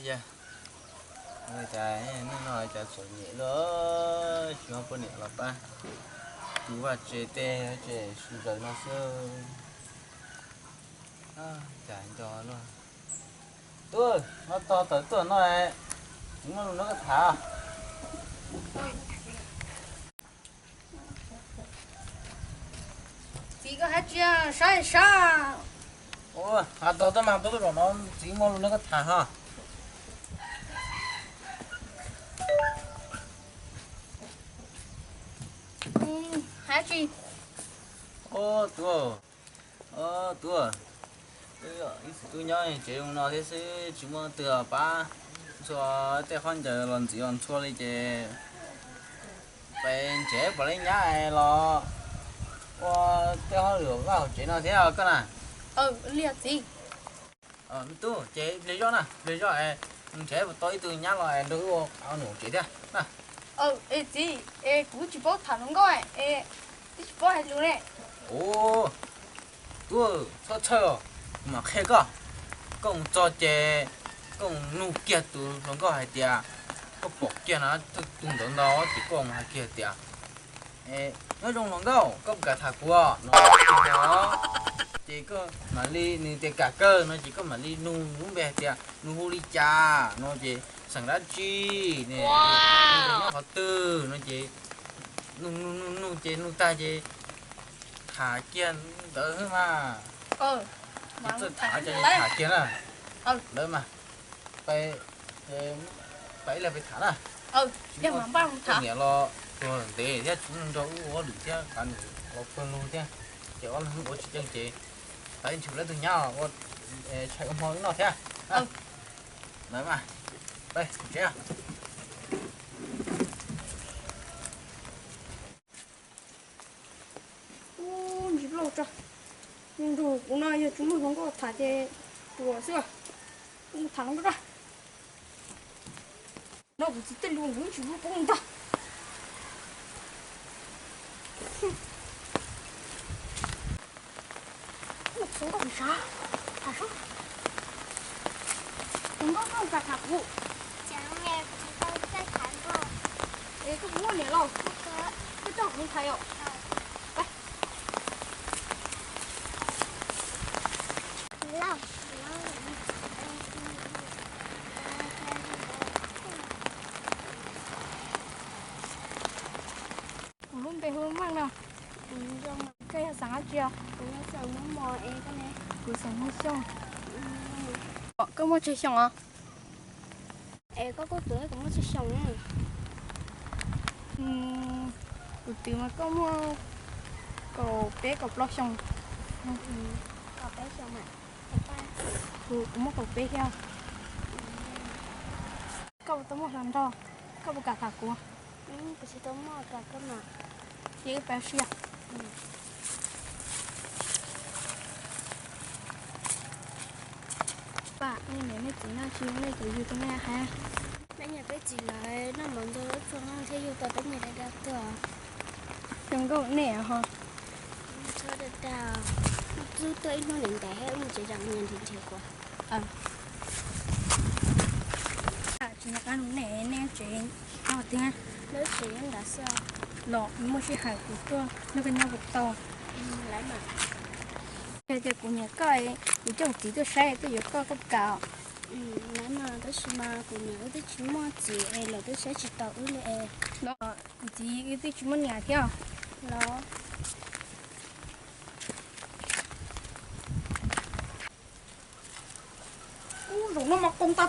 dạ người ta nó nói ta sổ nhẹ đó chúng có nhẹ là ba chú và chế tê chế sụt rồi nó sơ chả cho luôn tôi nó to tới tuổi nó này chúng nó có thả chị có hết chưa sai sao ôi to tới mà tôi rồi nó chỉ mong nó có thả ha hả chị ô tua tôi nhớ chị ông nói thế chứ chúng mà từ ba cho tới khoan giờ lần chỉ còn thua đi chị bên chế bỏ lên nhà này lo tới hoa lửa vào chị nói thế nào cơ nè liệt gì tu chế lấy cho nè lấy cho em chế một tối từ nhà rồi đứa áo nổ chị thế nè ê chị cú chỉ bảo thằng nó gọi chỉ bảo hay luôn đấy 오, 그 서쳐요. 막 해가 꽁 저제 꽁 누께도 그런 거 할때야. 그 복견아 뚱도 넣어 꽁 할게 때야. nói chung là đâu có cả thằng của nó chỉ có mà đi như tiền cả cơ nó chỉ có mà đi nu nu bè tiền nu huli cha nó chỉ sẵn đã chi nè nó họ tư nó chỉ nu nu nu nu chỉ nu ta chỉ thả kiên đỡ hơn mà thả cho thả kiên à đỡ mà phải phải là phải thả à nhưng mà bao thả nghĩa lo rồi để thế chúng nó có được thế bạn có phân luôn thế kiểu nó không có chuyện gì tại chụp lấy từ nhau có chạy ông hồi nó thế đấy mà đây chế à nhịp lâu cho nhưng rồi cũng nói giờ chúng mình không có thả chế đùa xưa cũng thả nó ra nó cũng chỉ tên luôn cũng chỉ lúc cũng ta một số đồng sao thả số chúng nó không cả thả vụ chẳng nghe chỉ có cái thả vô cái vụ này lâu cái chỗ không thấy không lâu luôn về hướng mang nào rồi mà cái sáng chưa cũng nó sợ nó mò cái này cứ sáng hơi xong có mua chơi xong à có tuổi cũng nó sẽ sống này từ mà có mua cầu bé cầu lo xong có bé xong mà cũng mua cầu bé theo có tao mua làm đâu có một cả thằng của cái gì tao mò cả cái mà chỉ cái bé xia bà nên mẹ chỉ nói chuyện này tụi yêu tụi mẹ ha mấy nhà bé chỉ là nó muốn tôi cho nó theo yêu tao tới nhà đại gia tao đừng có nè hả cho được tao cứ tới nó liền tại hết ông chỉ rằng nhận thì chịu quá chỉ là ăn nè nè chuyện nào tiếng nếu chỉ anh đã sao lọ mua xe hải của tôi nó bên nhau một tàu lấy mà cái của nhà coi của chồng chỉ tôi sai tôi có cấp cao lấy mà tôi chỉ mà của nhà tôi chỉ mua chỉ là tôi sẽ chỉ tàu ư lệ đó chỉ cái chỉ muốn nhà theo đó rồi nó mặc công ta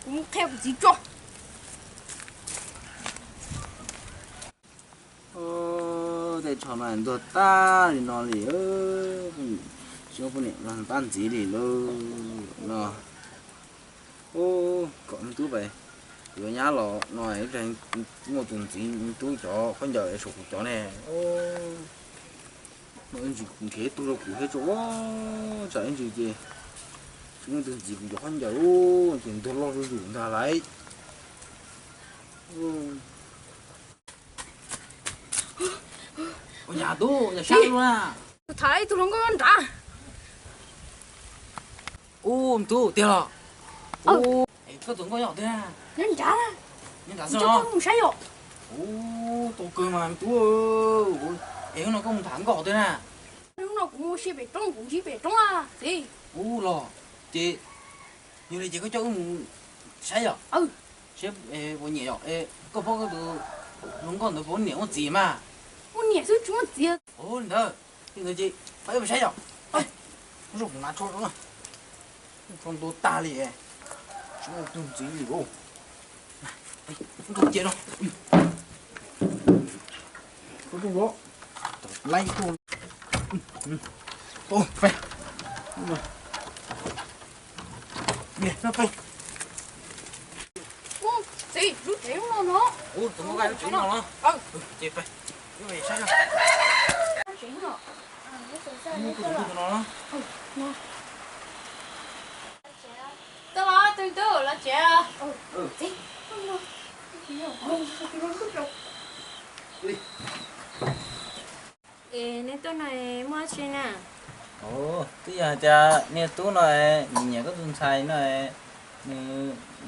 cũng theo gì cho để cho nó ăn được ta thì nó thì chưa có niệm làm tan gì thì nó còn tú vậy vừa nhá lọ nói rằng một tuần gì tú cho con giờ sụp cho nè nó anh chỉ cũng thế tôi đâu cũng hết chỗ chả anh chỉ gì chúng tôi chỉ cũng cho con giờ tiền tôi lo rồi dùng ra lại nhà tu nhà sang luôn à tôi thấy tôi không có ăn trả tu tiền rồi có tưởng có nhỏ thế à? Nhân trả ra. Nhưng đã Chứ sao? không sai rồi. Ồ, tổ cơ mà tú ơi. Em nó có một tháng gõ thế à? Nhưng nó cũng chỉ về trong cũng chỉ về trong à. Gì? Ồ lò, chị như này chị có cho một sai rồi? Ừ. Sếp bộ nhẹ rồi, có bao cái đồ nó còn đồ vốn nhiều một gì mà? Ủa nhẹ chứ chúng nó gì? Ồ, đó, thì người chị phải phải sai rồi. Ôi, rụng nát cho nó. Con đồ ta liền. Chúng ta dùng gì liều? Này, không chết đâu. Có đúng đó. Lay con. Ô, phải. Nè, nó phải. Ủa, gì? Rút chéo nó. Ủa, tụi nó gai nó chuyển nào nó? Ừ. Chị phải. Cái này sai rồi. Nó chuyển nó. Mua cái tụi nó đó. Ừ, nè. Tôi nói từ từ là chị à. Ừ. Gì? Không đâu. Đi. Ê, nên tôi này mua chuyện à? Ồ, bây giờ cha nè tú này nhẹ có tuần sai này nè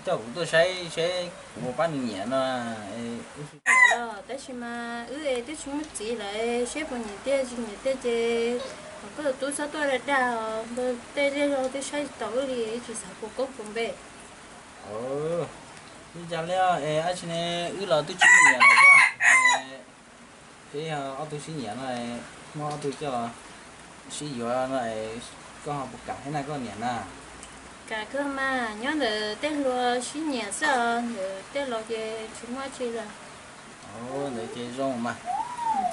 cho cũng tôi sẽ của bán nhẹ nó Đó, tại sao mà tại sao mất gì lại xếp vào nhà tê có tôi sao tôi lại đào tê rồi tôi sai tao đi chỉ sao cô có cùng bé. ồ bây giờ lẽ anh xin là tôi chỉ nhẹ này chứ cái tôi chỉ nhẹ này mà tôi cho sử dụng này có học một cái này có nhẹ nè Cả cơ mà nhớ được tên lo xí nhà sao tên lo về chúng nó chơi là ồ để chơi rong mà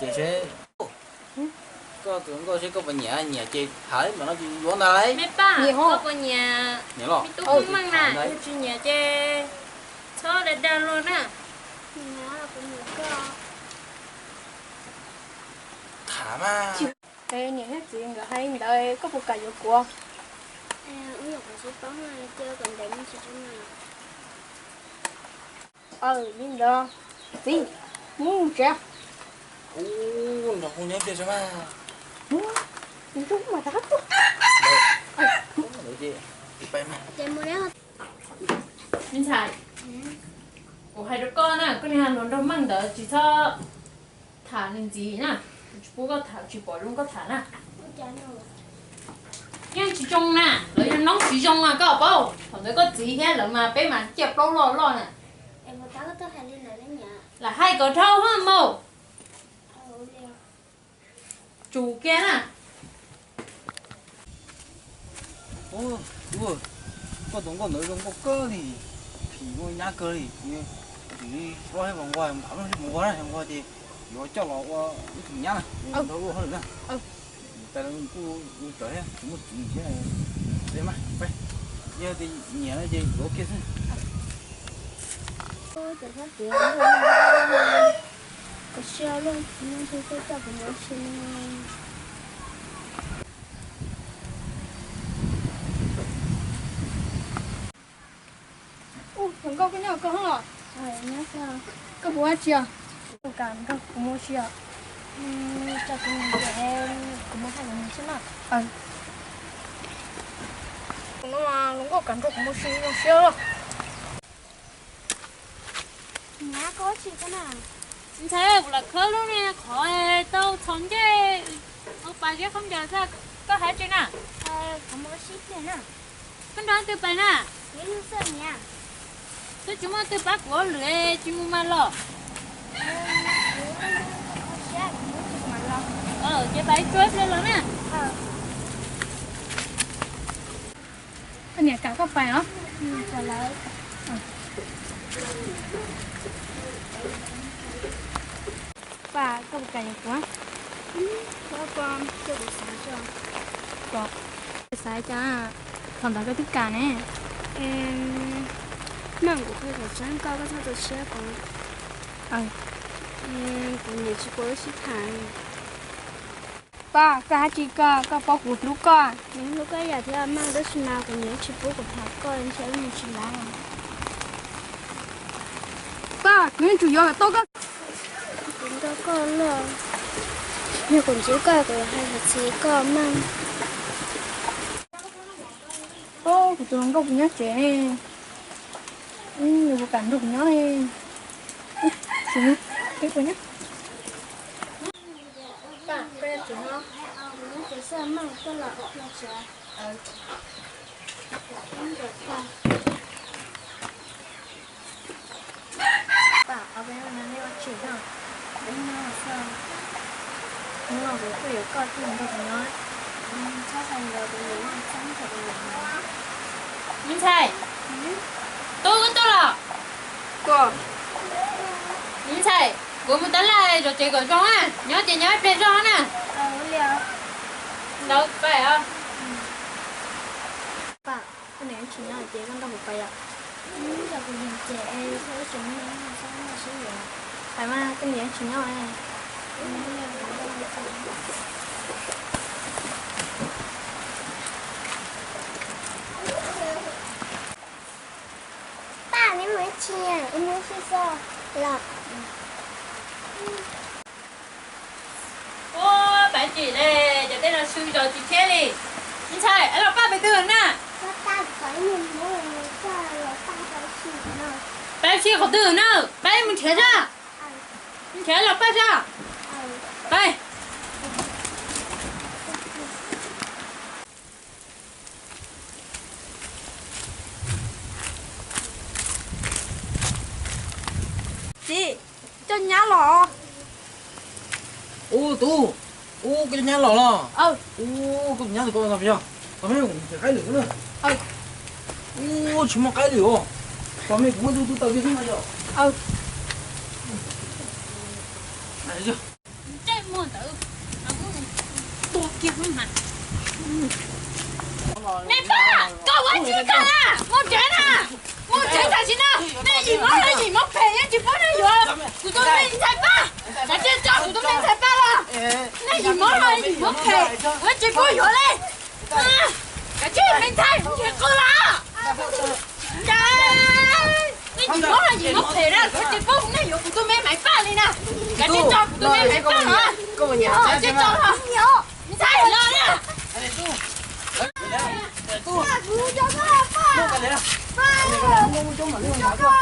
chơi sẽ có tưởng có sẽ có phần nhẹ nhẹ chơi thải mà nó chỉ vốn đấy mẹ ba có có nhà nhẹ lo tôi không mang nè chơi nhà chơi cho để đào luôn á Nhà là của mình có. thả mà đây nhà hết chuyện rồi hay đời có một cái vụ của Uống một cái bóng này chơi còn đánh chị trong này. nhưng đó gì muốn trẻ ồ nó không nhớ chơi sao mà nhưng chúng mà đắt quá để chị bay mà Chơi mua đấy không? Minh Thải của hai đứa con à con này nó đâu mang đỡ chỉ cho thả nên gì nè bố có thả chỉ bỏ luôn có thả nè Không chán rồi. nhưng chỉ trong nè lấy nóng chỉ trong à có bao còn đấy có gì hết là mà bé mà chẹp lâu lo nè Em có tao có tôi hay lên lại đến nhà. là hai cậu trâu ha màu Leo. chủ kia nè ồ ủa có tổng có nữ có cơ thì ngồi nhà cơ thì rồi vòng ngoài thảo nó vòng ngoài này vòng ngoài thì rồi cho nó qua cái thùng nhá này đâu luôn hơn nữa tại nó cũng tới cũng một chuyện thế này đây mà phải giờ thì nhẹ nó gì đổ kia thôi Tôi tự phát triển có siêu luôn nhưng tôi cho cái món xin thằng con cái nào con hả rồi nhớ sao có bố chưa con cảm con cũng mua chưa cho cái mình để cũng muốn hai người chứ mà nó mà nó có cảm cũng mua chưa nhà có chị cái nào thế là khơi luôn nè khỏi tao chọn chứ ông bà kia không chờ sao có hết chưa nè có mua ship này nè con đoán từ bài nè nghĩ như sao nha tôi chúng ta từ bác của lưỡi chúng mà lo cái bài chốt lên rồi nè cái này cả có phải hả trả lời bà có một cái gì quá cho con chưa được sáng chưa có sai cha còn đó cái tất cả nè em mang của cái sáng cao cái sao tôi sẽ còn của nhà chị có ship hàng ba cái chị cả cái bao của lúc cả những lúc cái giờ thì mang đến xin nào của nhà chị bố của thằng con sẽ mình xin lại ba cái chủ yếu là tôi có chúng ta con là như còn chỉ coi của hai vật chỉ có mang ô của tôi không có nhớ trẻ Nhiều cảnh đục nhá này. Xuống cái của nhá. Bà, cái này chúng nó. Nó phải sao mà tôi là nó sẽ. Bà, ở bên này nó chỉ nào. Bên nó sao? Nó rồi tôi có coi tiền được nó. Chắc là giờ tôi muốn sống thật là. Minh Thầy, tôi cũng tôi là Cô. Minh Thầy, cô muốn tới lại rồi chị gọi con à, nhớ chị nhớ trên con nè. Liệu. Đâu phải à? Bà, cái này chỉ nói chị con đâu một phải à? Giờ cô nhìn trẻ sẽ chúng nó sao mà sử dụng. Phải mà cái này chỉ nói này.爸，你没钱，我们去做了。Ô, bạn chị này, giờ đây là sư rồi chị thế đi. Minh Thầy, anh là ba bị tưởng nè. 我大概你没有做了大概是呢。 Ba chị có tưởng nè, ba mình thế ra. Mình thế là ba ra. Đây. Chị, cho nhá lọ. Ô tú, ô cái nhà lò lò. Ờ. Ô cái nhà thì có làm gì? Làm gì cũng phải cái lửa nữa. Ô chỉ một cái lửa. Còn mình cũng tu tao biết không bao giờ. Này chưa? Chạy mua tử. Tôi kia không hả? Này ba, có quá chi cả à? Một trẻ à? Một trẻ là gì nào? Này gì mất phê á, chị bố này rồi. Tụi tôi mình thay ba. Đã chết cho tụi tôi mình thay ba là. Này gì mất phê. Với chị bố rồi lên. Cả chị mình thay, không chị cô là. Trời. Này gì mất phê ra, với chị bố cũng này tụi tôi mình mày ba lên nè. Cả chết cho tụi tôi mình mày ba hả? Có một nhà. Chết cho hả? Mình thay lo nè. Tu. Bố cho nó là ba. Cái này. Ba. Mua cho mà mua Cho con.